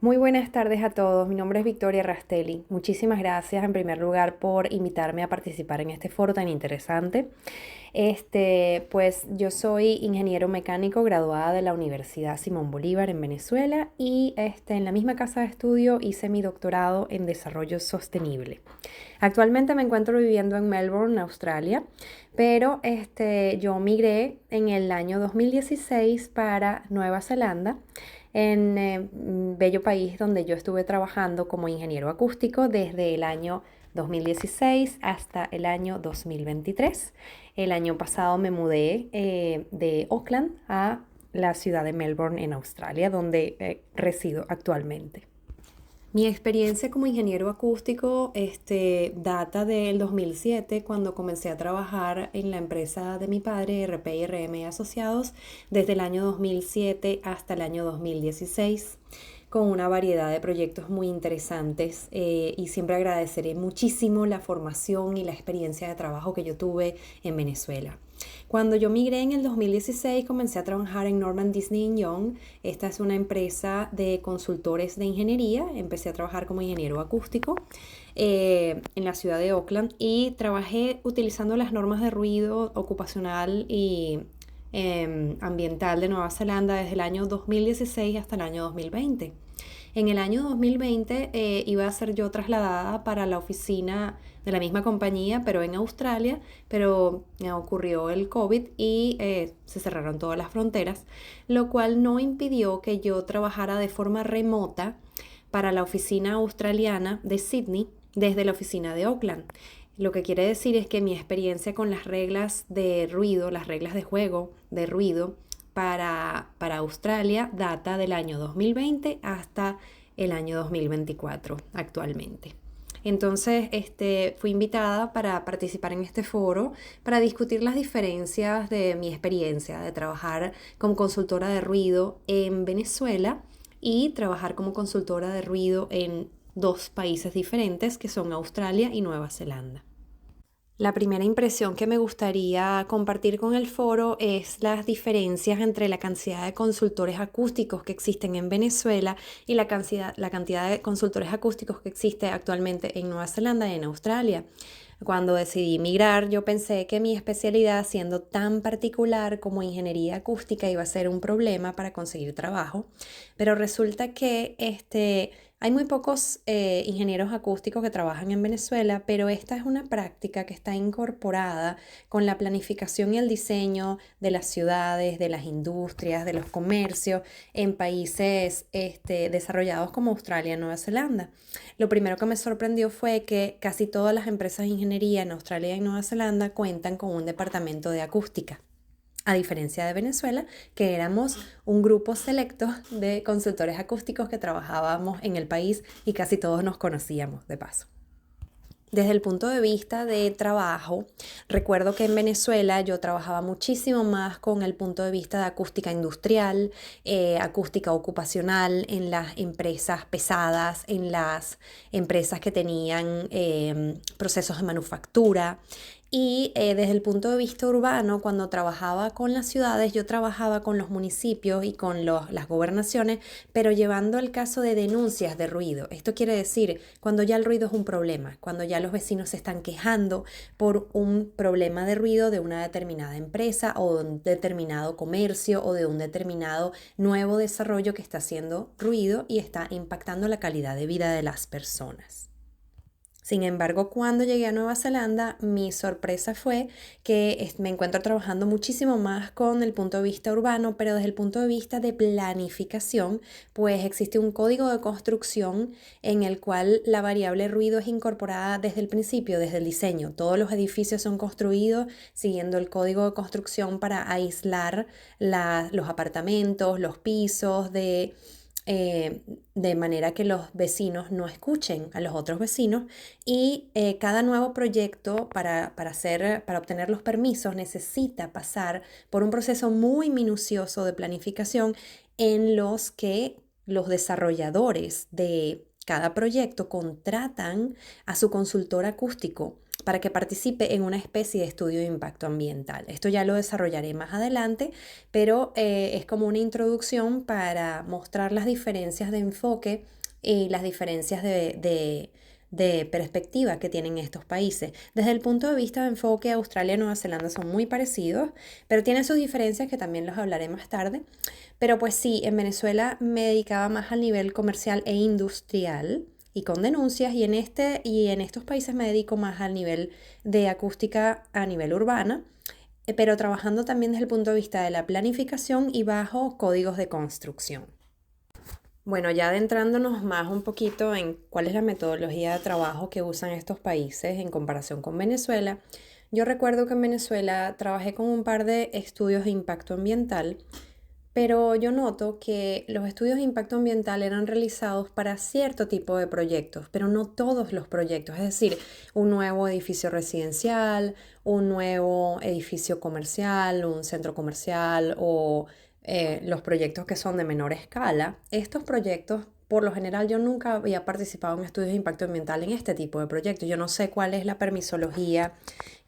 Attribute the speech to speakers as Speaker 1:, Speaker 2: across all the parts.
Speaker 1: Muy buenas tardes a todos. Mi nombre es Victoria Rastelli. Muchísimas gracias en primer lugar por invitarme a participar en este foro tan interesante. Pues yo soy ingeniero mecánico graduada de la Universidad Simón Bolívar en Venezuela y en la misma casa de estudio hice mi doctorado en desarrollo sostenible. Actualmente me encuentro viviendo en Melbourne, Australia, pero yo migré en el año 2016 para Nueva Zelanda, en bello país donde yo estuve trabajando como ingeniero acústico desde el año 2016 hasta el año 2023. El año pasado me mudé de Auckland a la ciudad de Melbourne en Australia, donde resido actualmente. Mi experiencia como ingeniero acústico data del 2007, cuando comencé a trabajar en la empresa de mi padre, RP&RM Asociados, desde el año 2007 hasta el año 2016, con una variedad de proyectos muy interesantes, y siempre agradeceré muchísimo la formación y la experiencia de trabajo que yo tuve en Venezuela. Cuando yo migré en el 2016 comencé a trabajar en Norman Disney Young. Esta es una empresa de consultores de ingeniería. Empecé a trabajar como ingeniero acústico en la ciudad de Auckland y trabajé utilizando las normas de ruido ocupacional y ambiental de Nueva Zelanda desde el año 2016 hasta el año 2020. En el año 2020 iba a ser yo trasladada para la oficina de la misma compañía, pero en Australia, pero ocurrió el COVID y se cerraron todas las fronteras, lo cual no impidió que yo trabajara de forma remota para la oficina australiana de Sydney desde la oficina de Auckland. Lo que quiere decir es que mi experiencia con las reglas de ruido, las reglas de juego de ruido, para Australia data del año 2020 hasta el año 2024 actualmente. Entonces, fui invitada para participar en este foro para discutir las diferencias de mi experiencia de trabajar como consultora de ruido en Venezuela y trabajar como consultora de ruido en dos países diferentes que son Australia y Nueva Zelanda. La primera impresión que me gustaría compartir con el foro es las diferencias entre la cantidad de consultores acústicos que existen en Venezuela y la cantidad de consultores acústicos que existe actualmente en Nueva Zelanda y en Australia. Cuando decidí migrar, yo pensé que mi especialidad, siendo tan particular como ingeniería acústica, iba a ser un problema para conseguir trabajo, pero resulta que hay muy pocos ingenieros acústicos que trabajan en Venezuela, pero esta es una práctica que está incorporada con la planificación y el diseño de las ciudades, de las industrias, de los comercios en países desarrollados como Australia y Nueva Zelanda. Lo primero que me sorprendió fue que casi todas las empresas de ingeniería en Australia y Nueva Zelanda cuentan con un departamento de acústica. A diferencia de Venezuela, que éramos un grupo selecto de consultores acústicos que trabajábamos en el país y casi todos nos conocíamos de paso. Desde el punto de vista de trabajo, recuerdo que en Venezuela yo trabajaba muchísimo más con el punto de vista de acústica industrial, acústica ocupacional en las empresas pesadas, en las empresas que tenían procesos de manufactura. Y desde el punto de vista urbano, cuando trabajaba con las ciudades, yo trabajaba con los municipios y con las gobernaciones, pero llevando el caso de denuncias de ruido. Esto quiere decir cuando ya el ruido es un problema, cuando ya los vecinos se están quejando por un problema de ruido de una determinada empresa o de un determinado comercio o de un determinado nuevo desarrollo que está haciendo ruido y está impactando la calidad de vida de las personas. Sin embargo, cuando llegué a Nueva Zelanda, mi sorpresa fue que me encuentro trabajando muchísimo más con el punto de vista urbano, pero desde el punto de vista de planificación, pues existe un código de construcción en el cual la variable ruido es incorporada desde el principio, desde el diseño. Todos los edificios son construidos siguiendo el código de construcción para aislar los apartamentos, los pisos de manera que los vecinos no escuchen a los otros vecinos y cada nuevo proyecto para obtener los permisos necesita pasar por un proceso muy minucioso de planificación en los que los desarrolladores de cada proyecto contratan a su consultor acústico para que participe en una especie de estudio de impacto ambiental. Esto ya lo desarrollaré más adelante, pero es como una introducción para mostrar las diferencias de enfoque y las diferencias de perspectiva que tienen estos países. Desde el punto de vista de enfoque, Australia y Nueva Zelanda son muy parecidos, pero tienen sus diferencias que también los hablaré más tarde. Pero pues sí, en Venezuela me dedicaba más al nivel comercial e industrial y con denuncias, y en estos países me dedico más al nivel de acústica a nivel urbana, pero trabajando también desde el punto de vista de la planificación y bajo códigos de construcción. Bueno, ya adentrándonos más un poquito en cuál es la metodología de trabajo que usan estos países en comparación con Venezuela, yo recuerdo que en Venezuela trabajé con un par de estudios de impacto ambiental, pero yo noto que los estudios de impacto ambiental eran realizados para cierto tipo de proyectos, pero no todos los proyectos. Es decir, un nuevo edificio residencial, un nuevo edificio comercial, un centro comercial o los proyectos que son de menor escala. Estos proyectos, por lo general, yo nunca había participado en estudios de impacto ambiental en este tipo de proyectos. Yo no sé cuál es la permisología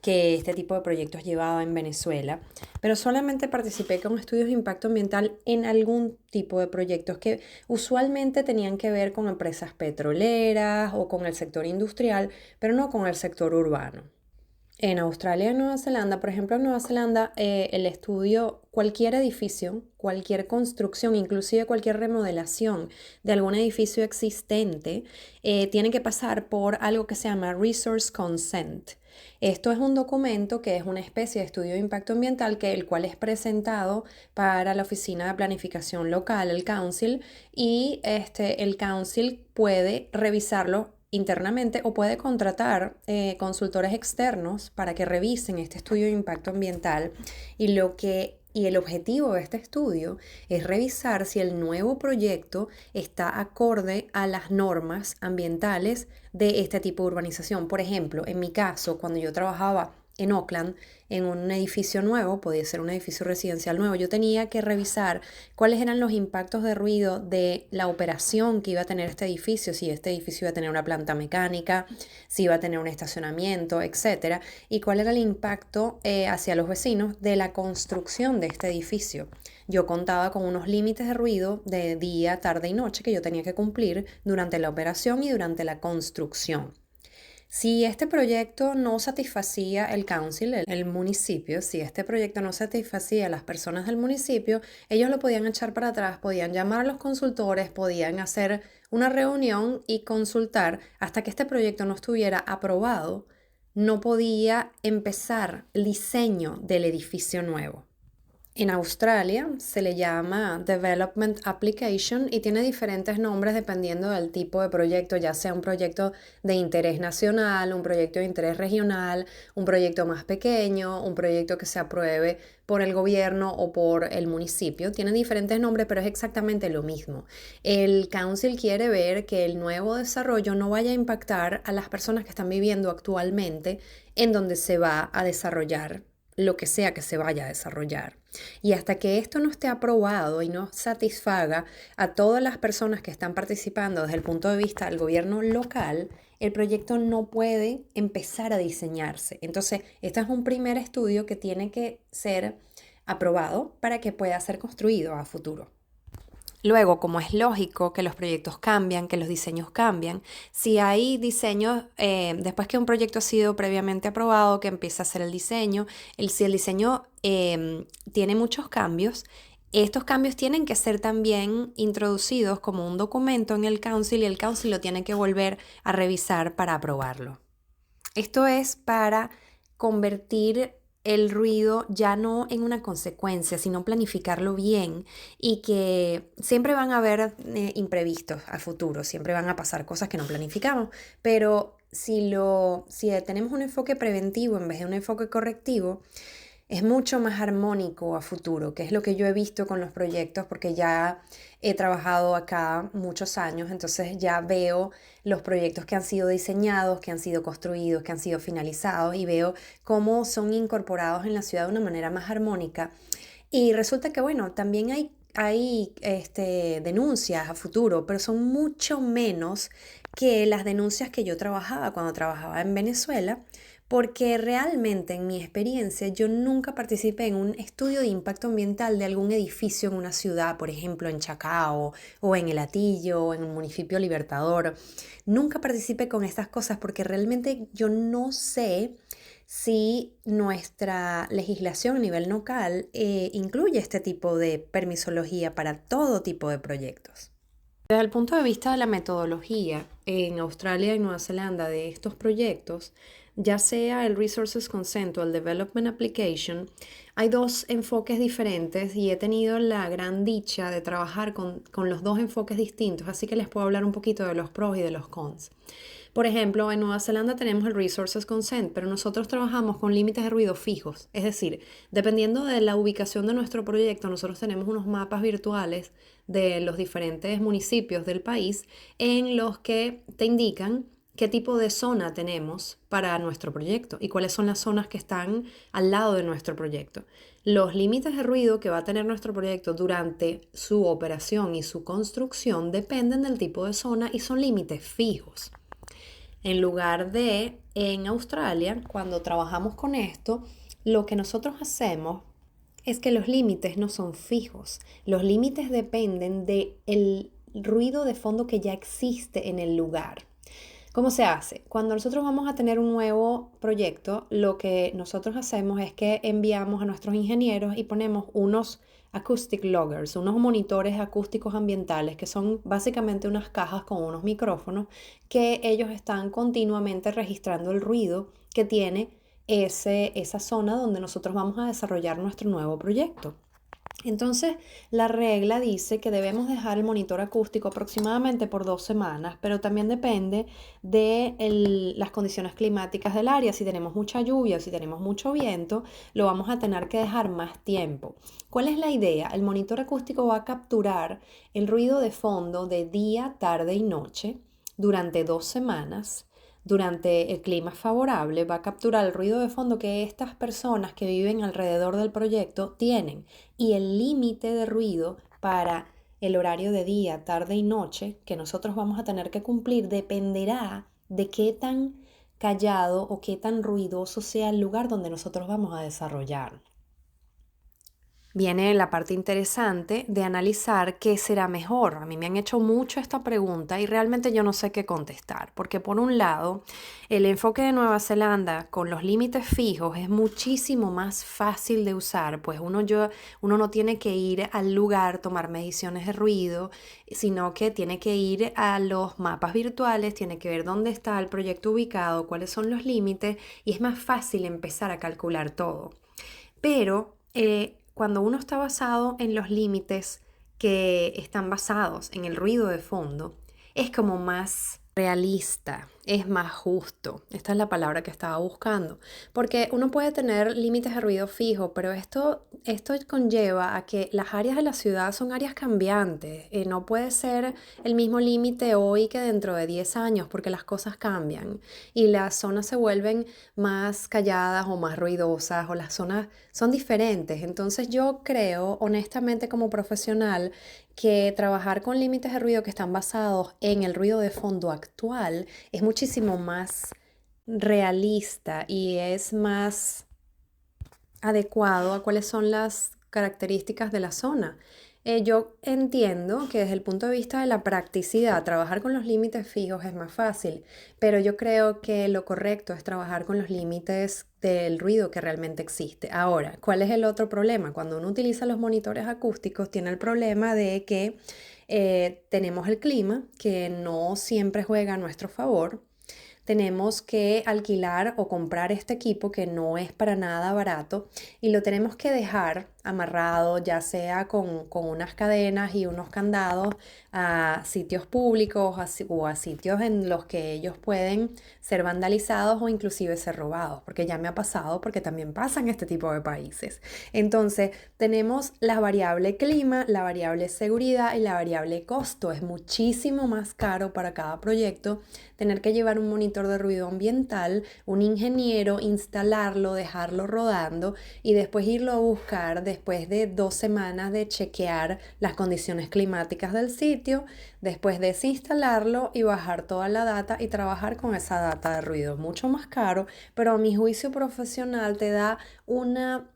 Speaker 1: que este tipo de proyectos llevaba en Venezuela, pero solamente participé con estudios de impacto ambiental en algún tipo de proyectos que usualmente tenían que ver con empresas petroleras o con el sector industrial, pero no con el sector urbano. En Australia y Nueva Zelanda, por ejemplo, en Nueva Zelanda, el estudio, cualquier edificio, cualquier construcción, inclusive cualquier remodelación de algún edificio existente, tiene que pasar por algo que se llama Resource Consent. Esto es un documento que es una especie de estudio de impacto ambiental el cual es presentado para la Oficina de Planificación Local, el Council, y el Council puede revisarlo internamente o puede contratar consultores externos para que revisen este estudio de impacto ambiental y el objetivo de este estudio es revisar si el nuevo proyecto está acorde a las normas ambientales de este tipo de urbanización. Por ejemplo, en mi caso, cuando yo trabajaba en Auckland, en un edificio nuevo, podía ser un edificio residencial nuevo, yo tenía que revisar cuáles eran los impactos de ruido de la operación que iba a tener este edificio, si este edificio iba a tener una planta mecánica, si iba a tener un estacionamiento, etcétera, y cuál era el impacto hacia los vecinos de la construcción de este edificio. Yo contaba con unos límites de ruido de día, tarde y noche que yo tenía que cumplir durante la operación y durante la construcción. Si este proyecto no satisfacía el council, el municipio, si este proyecto no satisfacía a las personas del municipio, ellos lo podían echar para atrás, podían llamar a los consultores, podían hacer una reunión y consultar hasta que este proyecto no estuviera aprobado, no podía empezar el diseño del edificio nuevo. En Australia se le llama Development Application y tiene diferentes nombres dependiendo del tipo de proyecto, ya sea un proyecto de interés nacional, un proyecto de interés regional, un proyecto más pequeño, un proyecto que se apruebe por el gobierno o por el municipio. Tiene diferentes nombres, pero es exactamente lo mismo. El council quiere ver que el nuevo desarrollo no vaya a impactar a las personas que están viviendo actualmente en donde se va a desarrollar lo que sea que se vaya a desarrollar. Y hasta que esto no esté aprobado y no satisfaga a todas las personas que están participando desde el punto de vista del gobierno local, el proyecto no puede empezar a diseñarse. Entonces, este es un primer estudio que tiene que ser aprobado para que pueda ser construido a futuro. Luego, como es lógico que los proyectos cambian, que los diseños cambian, si hay diseños, después que un proyecto ha sido previamente aprobado, que empieza a hacer el diseño, si el diseño tiene muchos cambios, estos cambios tienen que ser también introducidos como un documento en el council y el council lo tiene que volver a revisar para aprobarlo. Esto es para convertir el ruido ya no en una consecuencia, sino planificarlo bien y que siempre van a haber imprevistos a futuro, siempre van a pasar cosas que no planificamos, pero si tenemos un enfoque preventivo en vez de un enfoque correctivo, es mucho más armónico a futuro, que es lo que yo he visto con los proyectos, porque ya he trabajado acá muchos años, entonces ya veo los proyectos que han sido diseñados, que han sido construidos, que han sido finalizados y veo cómo son incorporados en la ciudad de una manera más armónica. Y resulta que, bueno, también hay denuncias a futuro, pero son mucho menos que las denuncias que yo trabajaba cuando trabajaba en Venezuela, porque realmente en mi experiencia yo nunca participé en un estudio de impacto ambiental de algún edificio en una ciudad, por ejemplo en Chacao o en El Hatillo o en un municipio Libertador. Nunca participé con estas cosas porque realmente yo no sé si nuestra legislación a nivel local incluye este tipo de permisología para todo tipo de proyectos. Desde el punto de vista de la metodología, en Australia y Nueva Zelanda de estos proyectos, ya sea el Resources Consent o el Development Application, hay dos enfoques diferentes y he tenido la gran dicha de trabajar con los dos enfoques distintos, así que les puedo hablar un poquito de los pros y de los cons. Por ejemplo, en Nueva Zelanda tenemos el Resources Consent, pero nosotros trabajamos con límites de ruido fijos. Es decir, dependiendo de la ubicación de nuestro proyecto, nosotros tenemos unos mapas virtuales de los diferentes municipios del país en los que te indican qué tipo de zona tenemos para nuestro proyecto y cuáles son las zonas que están al lado de nuestro proyecto. Los límites de ruido que va a tener nuestro proyecto durante su operación y su construcción dependen del tipo de zona y son límites fijos. En lugar de en Australia, cuando trabajamos con esto, lo que nosotros hacemos es que los límites no son fijos. Los límites dependen del ruido de fondo que ya existe en el lugar. ¿Cómo se hace? Cuando nosotros vamos a tener un nuevo proyecto, lo que nosotros hacemos es que enviamos a nuestros ingenieros y ponemos unos acoustic loggers, unos monitores acústicos ambientales, que son básicamente unas cajas con unos micrófonos que ellos están continuamente registrando el ruido que tiene esa zona donde nosotros vamos a desarrollar nuestro nuevo proyecto. Entonces, la regla dice que debemos dejar el monitor acústico aproximadamente por 2 semanas, pero también depende de las condiciones climáticas del área. Si tenemos mucha lluvia, si tenemos mucho viento, lo vamos a tener que dejar más tiempo. ¿Cuál es la idea? El monitor acústico va a capturar el ruido de fondo de día, tarde y noche durante 2 semanas. Durante el clima favorable va a capturar el ruido de fondo que estas personas que viven alrededor del proyecto tienen y el límite de ruido para el horario de día, tarde y noche que nosotros vamos a tener que cumplir dependerá de qué tan callado o qué tan ruidoso sea el lugar donde nosotros vamos a desarrollar. Viene la parte interesante de analizar qué será mejor. A mí me han hecho mucho esta pregunta y realmente yo no sé qué contestar, porque por un lado, el enfoque de Nueva Zelanda con los límites fijos es muchísimo más fácil de usar, pues uno no tiene que ir al lugar, tomar mediciones de ruido, sino que tiene que ir a los mapas virtuales, tiene que ver dónde está el proyecto ubicado, cuáles son los límites y es más fácil empezar a calcular todo. Pero cuando uno está basado en los límites que están basados en el ruido de fondo, es como más realista, es más justo. Esta es la palabra que estaba buscando. Porque uno puede tener límites de ruido fijo, pero esto conlleva a que las áreas de la ciudad son áreas cambiantes. No puede ser el mismo límite hoy que dentro de 10 años, porque las cosas cambian y las zonas se vuelven más calladas o más ruidosas o las zonas son diferentes. Entonces yo creo, honestamente como profesional, que trabajar con límites de ruido que están basados en el ruido de fondo actual es muchísimo más realista y es más adecuado a cuáles son las características de la zona. Yo entiendo que desde el punto de vista de la practicidad, trabajar con los límites fijos es más fácil, pero yo creo que lo correcto es trabajar con los límites del ruido que realmente existe. Ahora, ¿cuál es el otro problema? Cuando uno utiliza los monitores acústicos, tiene el problema de que tenemos el clima, que no siempre juega a nuestro favor. Tenemos que alquilar o comprar este equipo que no es para nada barato y lo tenemos que dejar amarrado, ya sea con unas cadenas y unos candados a sitios públicos o a sitios en los que ellos pueden ser vandalizados o inclusive ser robados, porque ya me ha pasado, porque también pasa en este tipo de países. Entonces, tenemos la variable clima, la variable seguridad y la variable costo. Es muchísimo más caro para cada proyecto tener que llevar un monitor de ruido ambiental, un ingeniero, instalarlo, dejarlo rodando y después irlo a buscar después de 2 semanas de chequear las condiciones climáticas del sitio, después desinstalarlo y bajar toda la data y trabajar con esa data de ruido. Mucho más caro, pero a mi juicio profesional te da una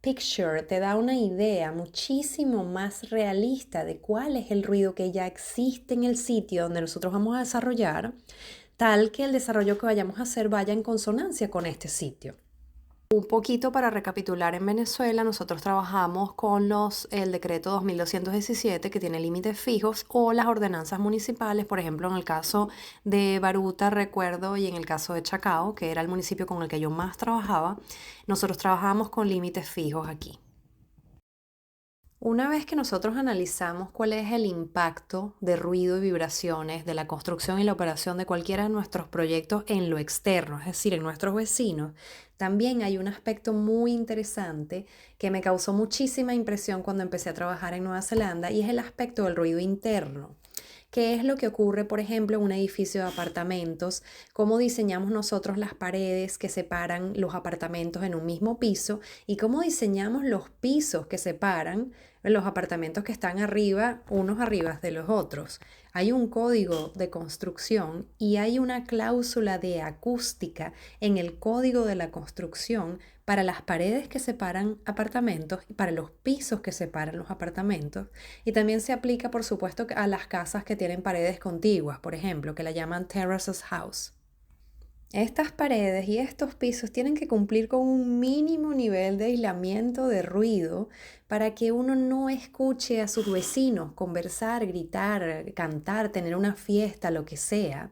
Speaker 1: picture, te da una idea muchísimo más realista de cuál es el ruido que ya existe en el sitio donde nosotros vamos a desarrollar, tal que el desarrollo que vayamos a hacer vaya en consonancia con este sitio. Un poquito para recapitular, en Venezuela nosotros trabajamos con el decreto 2217 que tiene límites fijos o las ordenanzas municipales, por ejemplo en el caso de Baruta recuerdo y en el caso de Chacao, que era el municipio con el que yo más trabajaba, nosotros trabajamos con límites fijos aquí. Una vez que nosotros analizamos cuál es el impacto de ruido y vibraciones de la construcción y la operación de cualquiera de nuestros proyectos en lo externo, es decir, en nuestros vecinos, también hay un aspecto muy interesante que me causó muchísima impresión cuando empecé a trabajar en Nueva Zelanda y es el aspecto del ruido interno. ¿Qué es lo que ocurre, por ejemplo, en un edificio de apartamentos? ¿Cómo diseñamos nosotros las paredes que separan los apartamentos en un mismo piso? ¿Y cómo diseñamos los pisos que separan los apartamentos que están arriba, unos arriba de los otros? Hay un código de construcción y hay una cláusula de acústica en el código de la construcción para las paredes que separan apartamentos y para los pisos que separan los apartamentos. Y también se aplica, por supuesto, a las casas que tienen paredes contiguas, por ejemplo, que la llaman terraces house. Estas paredes y estos pisos tienen que cumplir con un mínimo nivel de aislamiento de ruido para que uno no escuche a sus vecinos conversar, gritar, cantar, tener una fiesta, lo que sea.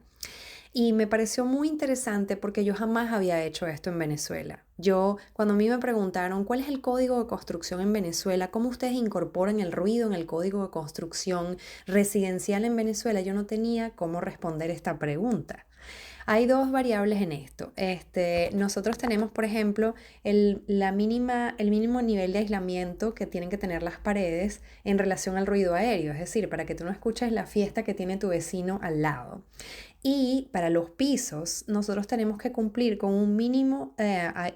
Speaker 1: Y me pareció muy interesante porque yo jamás había hecho esto en Venezuela. Cuando a mí me preguntaron cuál es el código de construcción en Venezuela, cómo ustedes incorporan el ruido en el código de construcción residencial en Venezuela, yo no tenía cómo responder esta pregunta. Hay dos variables en esto. Nosotros tenemos, por ejemplo, el mínimo nivel de aislamiento que tienen que tener las paredes en relación al ruido aéreo, es decir, para que tú no escuches la fiesta que tiene tu vecino al lado. Y para los pisos, nosotros tenemos que cumplir con un mínimo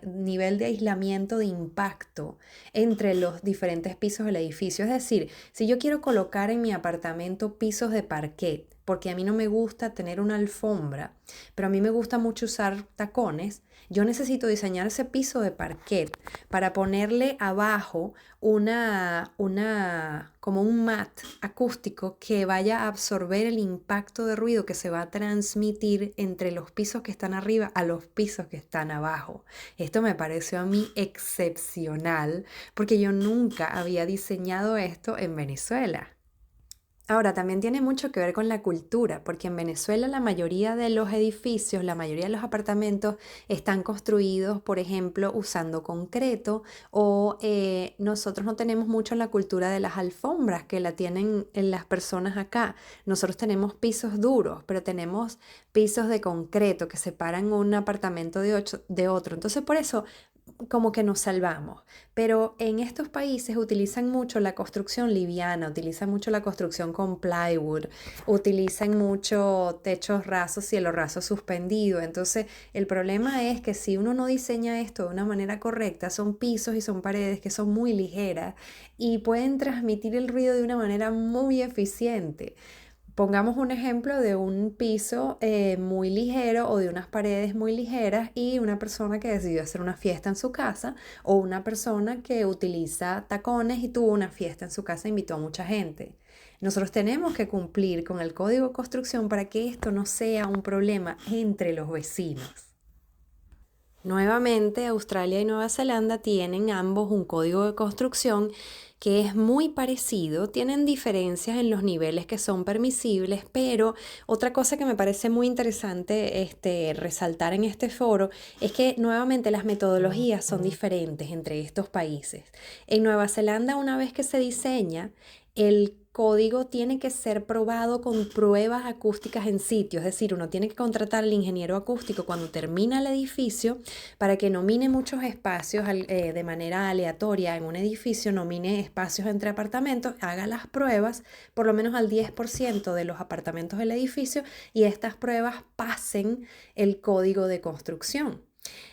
Speaker 1: nivel de aislamiento de impacto entre los diferentes pisos del edificio. Es decir, si yo quiero colocar en mi apartamento pisos de parquet, porque a mí no me gusta tener una alfombra, pero a mí me gusta mucho usar tacones, yo necesito diseñar ese piso de parquet para ponerle abajo como un mat acústico que vaya a absorber el impacto de ruido que se va a transmitir entre los pisos que están arriba a los pisos que están abajo. Esto me pareció a mí excepcional porque yo nunca había diseñado esto en Venezuela. Ahora, también tiene mucho que ver con la cultura, porque en Venezuela la mayoría de los edificios, la mayoría de los apartamentos están construidos, por ejemplo, usando concreto o nosotros no tenemos mucho la cultura de las alfombras que la tienen las personas acá. Nosotros tenemos pisos duros, pero tenemos pisos de concreto que separan un apartamento de otro. Entonces, por eso como que nos salvamos. Pero en estos países utilizan mucho la construcción liviana, utilizan mucho la construcción con plywood, utilizan mucho techos rasos, cielo raso suspendido. Entonces, el problema es que si uno no diseña esto de una manera correcta, son pisos y son paredes que son muy ligeras y pueden transmitir el ruido de una manera muy eficiente. Pongamos un ejemplo de un piso muy ligero o de unas paredes muy ligeras y una persona que decidió hacer una fiesta en su casa o una persona que utiliza tacones y tuvo una fiesta en su casa e invitó a mucha gente. Nosotros tenemos que cumplir con el código de construcción para que esto no sea un problema entre los vecinos. Nuevamente, Australia y Nueva Zelanda tienen ambos un código de construcción que es muy parecido, tienen diferencias en los niveles que son permisibles, pero otra cosa que me parece muy interesante resaltar en este foro es que nuevamente las metodologías son diferentes entre estos países. En Nueva Zelanda, una vez que se diseña, el código tiene que ser probado con pruebas acústicas en sitio, es decir, uno tiene que contratar al ingeniero acústico cuando termina el edificio para que nomine muchos espacios de manera aleatoria en un edificio, nomine espacios entre apartamentos, haga las pruebas por lo menos al 10% de los apartamentos del edificio y estas pruebas pasen el código de construcción.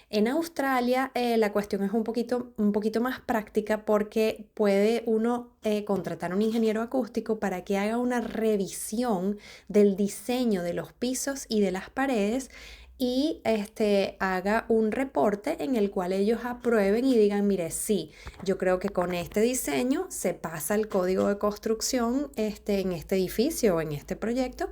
Speaker 1: En Australia la cuestión es un poquito más práctica porque puede uno contratar a un ingeniero acústico para que haga una revisión del diseño de los pisos y de las paredes y haga un reporte en el cual ellos aprueben y digan, mire, sí, yo creo que con este diseño se pasa el código de construcción en este edificio o en este proyecto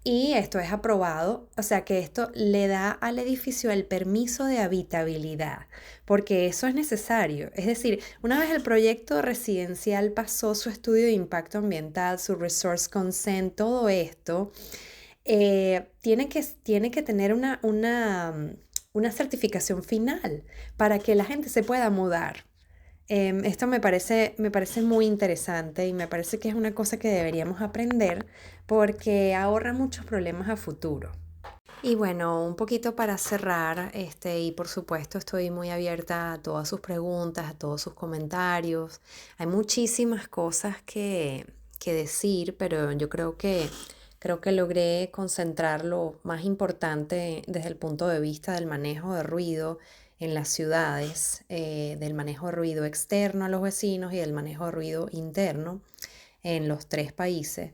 Speaker 1: y esto es aprobado, o sea que esto le da al edificio el permiso de habitabilidad, porque eso es necesario. Es decir, una vez el proyecto residencial pasó su estudio de impacto ambiental, su resource consent, todo esto, tiene que tener una certificación final para que la gente se pueda mudar. Esto me parece muy interesante y me parece que es una cosa que deberíamos aprender porque ahorra muchos problemas a futuro. Y bueno, un poquito para cerrar, y por supuesto estoy muy abierta a todas sus preguntas, a todos sus comentarios. Hay muchísimas cosas que decir, pero yo creo que logré concentrar lo más importante desde el punto de vista del manejo de ruido en las ciudades, del manejo de ruido externo a los vecinos y del manejo de ruido interno en los tres países.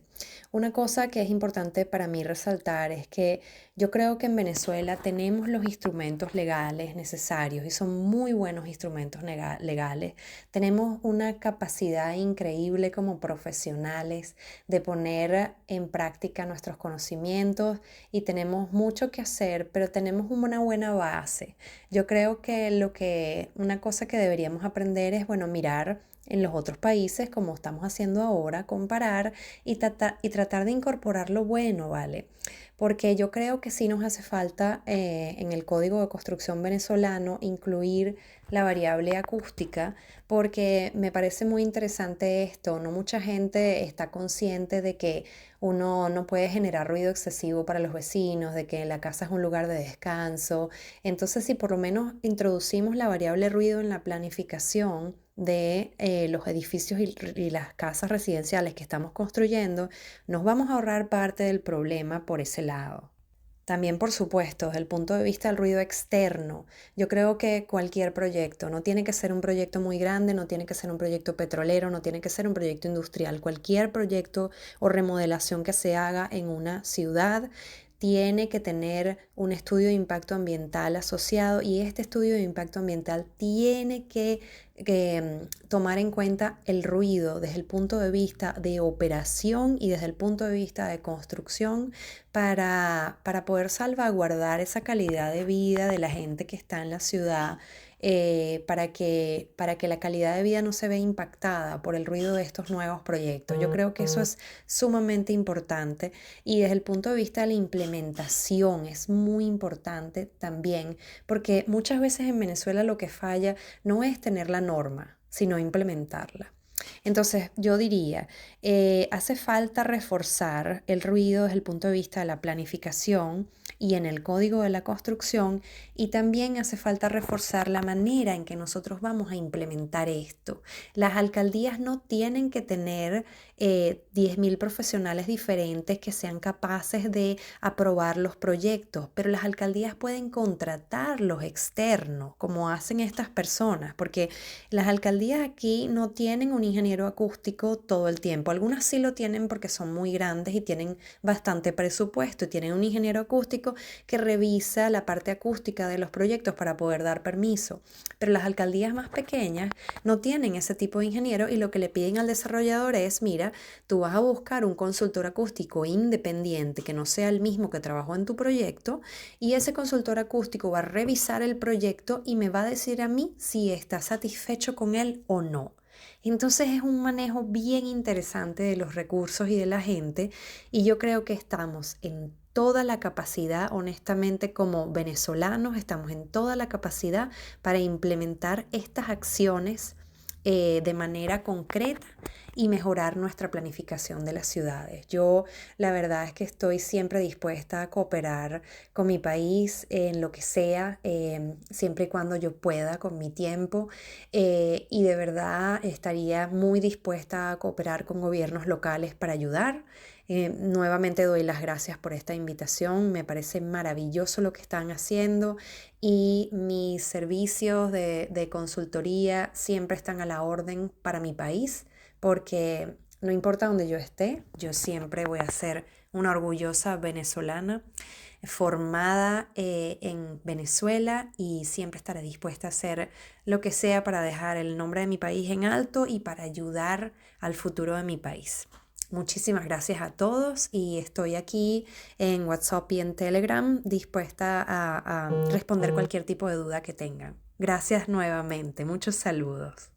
Speaker 1: Una cosa que es importante para mí resaltar es que yo creo que en Venezuela tenemos los instrumentos legales necesarios y son muy buenos instrumentos legales. Tenemos una capacidad increíble como profesionales de poner en práctica nuestros conocimientos y tenemos mucho que hacer, pero tenemos una buena base. Yo creo que una cosa que deberíamos aprender es, bueno, mirar en los otros países, como estamos haciendo ahora, comparar y tratar de incorporar lo bueno, ¿vale? Porque yo creo que sí nos hace falta en el código de construcción venezolano incluir la variable acústica, porque me parece muy interesante esto. No mucha gente está consciente de que uno no puede generar ruido excesivo para los vecinos, de que la casa es un lugar de descanso. Entonces, si por lo menos introducimos la variable ruido en la planificación de los edificios y las casas residenciales que estamos construyendo, nos vamos a ahorrar parte del problema por ese lado. También, por supuesto, desde el punto de vista del ruido externo, yo creo que cualquier proyecto, no tiene que ser un proyecto muy grande, no tiene que ser un proyecto petrolero, no tiene que ser un proyecto industrial, cualquier proyecto o remodelación que se haga en una ciudad tiene que tener un estudio de impacto ambiental asociado y este estudio de impacto ambiental tiene que tomar en cuenta el ruido desde el punto de vista de operación y desde el punto de vista de construcción para poder salvaguardar esa calidad de vida de la gente que está en la ciudad, para que la calidad de vida no se vea impactada por el ruido de estos nuevos proyectos. Yo creo que eso es sumamente importante y desde el punto de vista de la implementación es muy importante también, porque muchas veces en Venezuela lo que falla no es tener la norma, sino implementarla. Entonces, yo diría, hace falta reforzar el ruido desde el punto de vista de la planificación y en el código de la construcción y también hace falta reforzar la manera en que nosotros vamos a implementar esto. Las alcaldías no tienen que tener 10.000 profesionales diferentes que sean capaces de aprobar los proyectos, pero las alcaldías pueden contratar los externos, como hacen estas personas, porque las alcaldías aquí no tienen un ingeniero acústico todo el tiempo. Algunas sí lo tienen porque son muy grandes y tienen bastante presupuesto y tienen un ingeniero acústico que revisa la parte acústica de los proyectos para poder dar permiso. Pero las alcaldías más pequeñas no tienen ese tipo de ingeniero y lo que le piden al desarrollador es, mira, tú vas a buscar un consultor acústico independiente que no sea el mismo que trabajó en tu proyecto y ese consultor acústico va a revisar el proyecto y me va a decir a mí si está satisfecho con él o no. Entonces es un manejo bien interesante de los recursos y de la gente y yo creo que estamos en toda la capacidad, honestamente como venezolanos, estamos en toda la capacidad para implementar estas acciones de manera concreta y mejorar nuestra planificación de las ciudades. Yo la verdad es que estoy siempre dispuesta a cooperar con mi país en lo que sea, siempre y cuando yo pueda con mi tiempo y de verdad estaría muy dispuesta a cooperar con gobiernos locales para ayudar. Nuevamente doy las gracias por esta invitación, me parece maravilloso lo que están haciendo y mis servicios de consultoría siempre están a la orden para mi país porque no importa donde yo esté, yo siempre voy a ser una orgullosa venezolana formada en Venezuela y siempre estaré dispuesta a hacer lo que sea para dejar el nombre de mi país en alto y para ayudar al futuro de mi país. Muchísimas gracias a todos y estoy aquí en WhatsApp y en Telegram dispuesta a responder cualquier tipo de duda que tengan. Gracias nuevamente, muchos saludos.